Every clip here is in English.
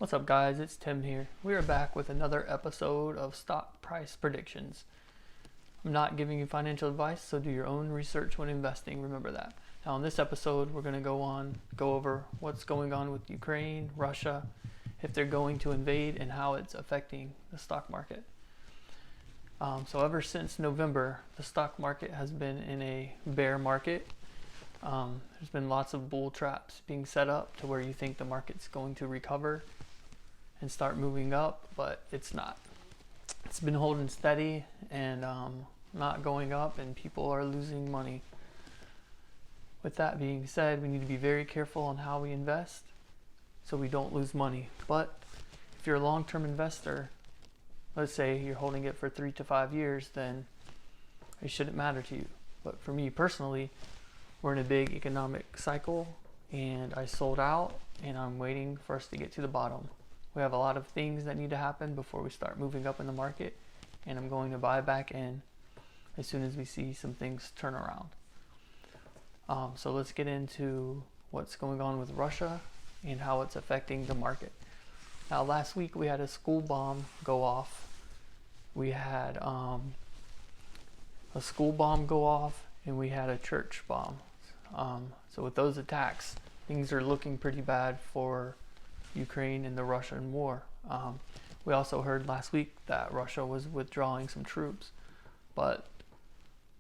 What's up, guys? It's Tim here. We are back with another episode of Stock Price Predictions. I'm not giving you financial advice, so do your own research when investing. Remember that. Now, in this episode, we're going to go over what's going on with Ukraine, Russia, if they're going to invade, and how it's affecting the stock market. So ever since November, the stock market has been in a bear market. There's been lots of bull traps being set up to where you think the market's going to recover and start moving up, but it's not. It's been holding steady and not going up, and people are losing money. With that being said, we need to be very careful on how we invest so we don't lose money. But if you're a long-term investor, let's say you're holding it for 3 to 5 years, then it shouldn't matter to you. But for me personally, we're in a big economic cycle, and I sold out, and I'm waiting for us to get to the bottom. We have a lot of things that need to happen before we start moving up in the market, and I'm going to buy back in as soon as we see some things turn around. So let's get into what's going on with Russia and how it's affecting the market. Now, last week we had a school bomb go off. We had a school bomb go off, and we had a church bomb. So with those attacks, things are looking pretty bad for Ukraine and the Russian war. We also heard last week that Russia was withdrawing some troops, but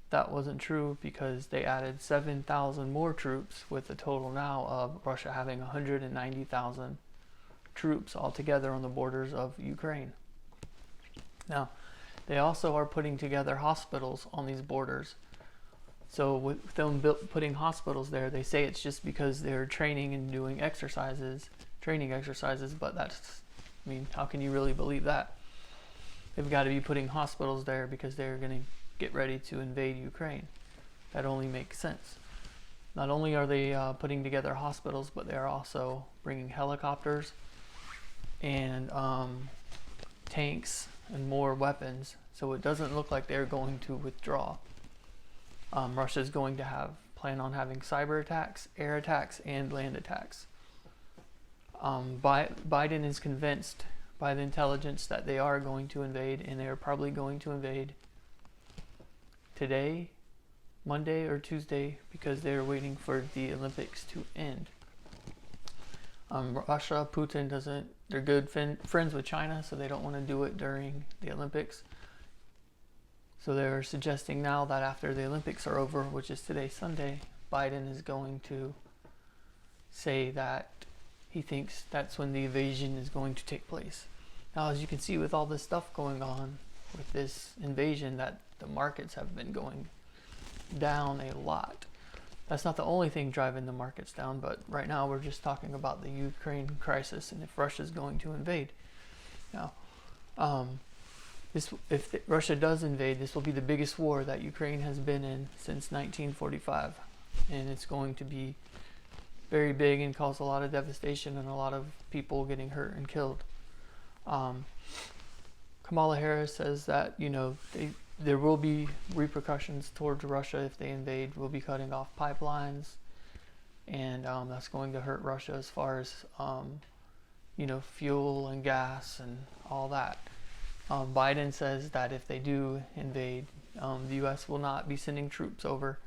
that wasn't true because they added 7,000 more troops, with a total now of Russia having 190,000 troops altogether on the borders of Ukraine. Now, they also are putting together hospitals on these borders. So with them putting hospitals there, they say it's just because they're training and doing training exercises, but how can you really believe that? They've got to be putting hospitals there because they're going to get ready to invade Ukraine. That only makes sense. Not only are they putting together hospitals, but they're also bringing helicopters and tanks and more weapons. So it doesn't look like they're going to withdraw. Russia's going to plan on having cyber attacks, air attacks, and land attacks. Biden is convinced by the intelligence that they are going to invade, and they're probably going to invade today, Monday or Tuesday, because they're waiting for the Olympics to end. Russia, Putin they're good friends with China, so they don't want to do it during the Olympics. So they're suggesting now that after the Olympics are over, which is today, Sunday, Biden is going to say that he thinks that's when the invasion is going to take place. Now, as you can see with all this stuff going on with this invasion, that the markets have been going down a lot. That's not the only thing driving the markets down, but right now we're just talking about the Ukraine crisis and if Russia's going to invade. Now, if Russia does invade, this will be the biggest war that Ukraine has been in since 1945, and it's going to be very big and cause a lot of devastation and a lot of people getting hurt and killed. Kamala Harris says that there will be repercussions towards Russia if they invade. We'll be cutting off pipelines, and that's going to hurt Russia as far as fuel and gas and all that. Biden says that if they do invade, the U.S. will not be sending troops over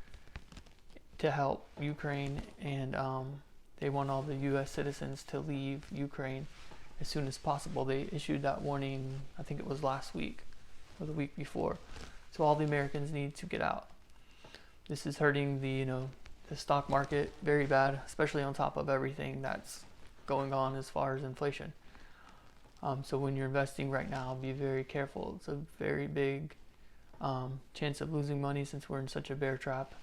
to help Ukraine, and they want all the U.S. citizens to leave Ukraine as soon as possible. They issued that warning, I think it was last week or the week before. So all the Americans need to get out. This is hurting the stock market very bad, especially on top of everything that's going on as far as inflation. So when you're investing right now, be very careful. It's a very big chance of losing money since we're in such a bear trap,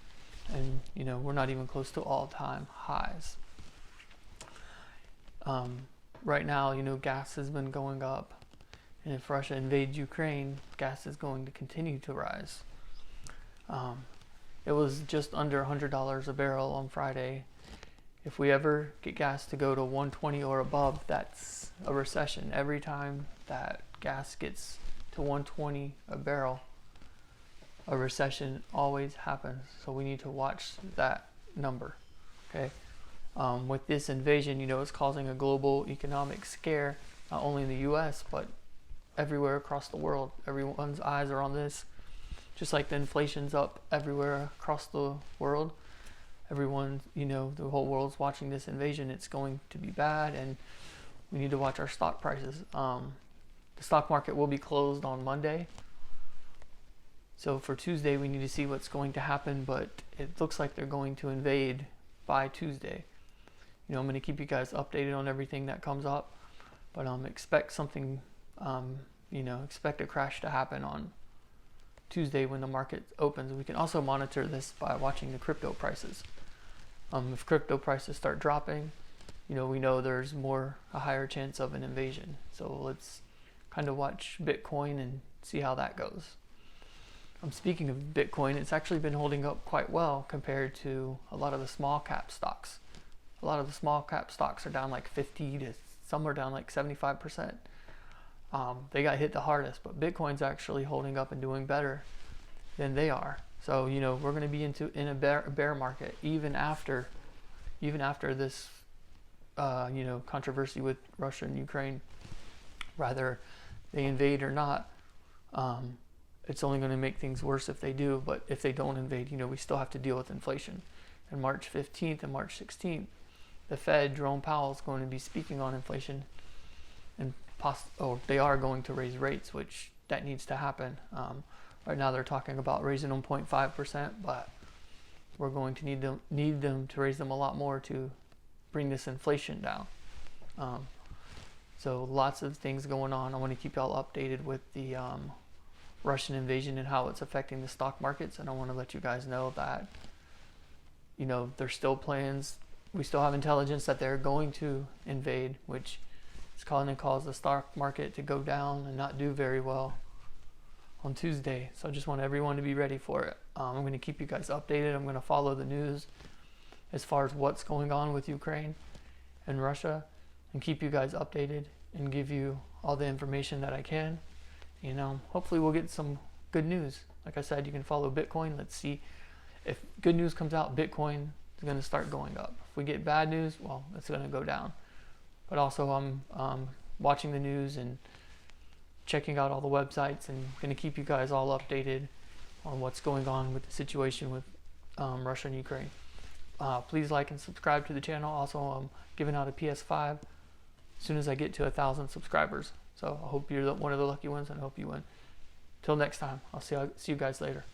and we're not even close to all-time highs. Right now, gas has been going up, and if Russia invades Ukraine, gas is going to continue to rise. It was just under $100 a barrel on Friday. If we ever get gas to go to 120 or above, that's a recession. Every time that gas gets to 120 a barrel, a recession always happens. So we need to watch that number. Okay. With this invasion, it's causing a global economic scare, not only in the U.S., but everywhere across the world. Everyone's eyes are on this. Just like the inflation's up everywhere across the world, everyone, the whole world's watching this invasion. It's going to be bad, and we need to watch our stock prices. The stock market will be closed on Monday. So for Tuesday, we need to see what's going to happen, but it looks like they're going to invade by Tuesday. I'm going to keep you guys updated on everything that comes up, but expect something, expect a crash to happen on Tuesday when the market opens. We can also monitor this by watching the crypto prices. If crypto prices start dropping, we know there's a higher chance of an invasion. So let's kind of watch Bitcoin and see how that goes. Speaking of Bitcoin, it's actually been holding up quite well compared to a lot of the small cap stocks. A lot of the small cap stocks are down like 50 to some are down like 75%. They got hit the hardest, but Bitcoin's actually holding up and doing better than they are. So we're going to be in a bear market even after this controversy with Russia and Ukraine. Whether they invade or not, it's only going to make things worse if they do. But if they don't invade, we still have to deal with inflation. And March 15th and March 16th, the Fed, Jerome Powell, is going to be speaking on inflation, and they are going to raise rates, which that needs to happen. Right now they're talking about raising them 0.5%, but we're going to need them to raise them a lot more to bring this inflation down. So lots of things going on. I want to keep y'all updated with the Russian invasion and how it's affecting the stock markets, and I want to let you guys know that there's still plans. We still have intelligence that they're going to invade, which is going to cause the stock market to go down and not do very well on Tuesday. So I just want everyone to be ready for it. I'm going to keep you guys updated. I'm going to follow the news as far as what's going on with Ukraine and Russia, and keep you guys updated and give you all the information that I can. Hopefully we'll get some good news. Like I said, you can follow Bitcoin. Let's see if good news comes out. Bitcoin is going to start going up. If we get bad news, well, it's going to go down. But also I'm watching the news and checking out all the websites, and going to keep you guys all updated on what's going on with the situation with Russia and Ukraine. Please like and subscribe to the channel. Also, I'm giving out a PS5 as soon as I get to 1,000 subscribers. So I hope you're one of the lucky ones, and I hope you win. Till next time, I'll see you guys later.